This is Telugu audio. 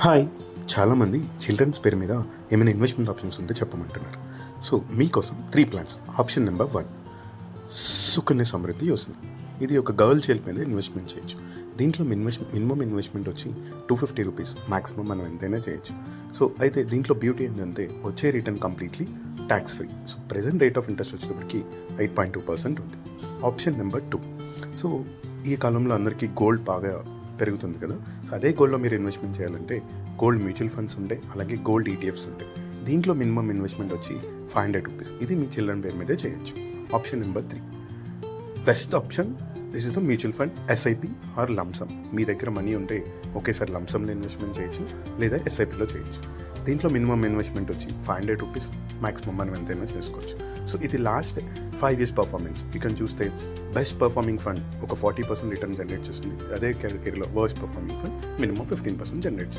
హాయ్, చాలామంది చిల్డ్రన్స్ పేరు మీద ఏమైనా ఇన్వెస్ట్మెంట్ ఆప్షన్స్ ఉంటే చెప్పమంటున్నారు. సో మీకోసం 3 plans. Option number 1, Sukanya Samriddhi Yojana. ఇది ఒక గర్ల్ చైల్డ్ మీద ఇన్వెస్ట్మెంట్ చేయొచ్చు. దీంట్లో మినిమం ఇన్వెస్ట్మెంట్ వచ్చి 250 రూపీస్, మ్యాక్సిమం మనం ఎంతైనా చేయొచ్చు. సో అయితే దీంట్లో బ్యూటీ ఏంటంటే వచ్చే return completely tax free. So present rate of interest వచ్చేటప్పటికి 8.2% ఉంది. ఆప్షన్ నెంబర్ 2, సో ఈ కాలంలో అందరికీ గోల్డ్ బాగా పెరుగుతుంది కదా. సో అదే గోల్డ్లో మీరు ఇన్వెస్ట్మెంట్ చేయాలంటే గోల్డ్ మ్యూచువల్ ఫండ్స్ ఉంటాయి, అలాగే గోల్డ్ ఈటీఎఫ్స్ ఉంటాయి. దీంట్లో మినిమం ఇన్వెస్ట్మెంట్ వచ్చి 500 రూపీస్. ఇది మీ చిల్డ్రన్ పేరు మీదే చేయొచ్చు. Option number 3, best option. This is the mutual fund, SIP or lump sum. మీ దగ్గర మనీ ఉంటే ఒకేసారి లంసమ్లో ఇన్వెస్ట్మెంట్ చేయొచ్చు, లేదా ఎస్ఐపిలో చేయొచ్చు. దీంట్లో మినిమం ఇన్వెస్ట్మెంట్ వచ్చి 500 రూపీస్, మ్యాక్సిమం మనం ఎంతైనా చేసుకోవచ్చు. సో ఇది లాస్ట్ 5 years పర్ఫార్మెన్స్. ఇక్కడ చూస్తే బెస్ట్ పర్ఫార్మింగ్ ఫండ్ ఒక 40% రిటర్న్ జనరేట్ చేస్తుంది. అదే కేటగిరీలో worst performing fund minimum 15% generate చేస్తుంది.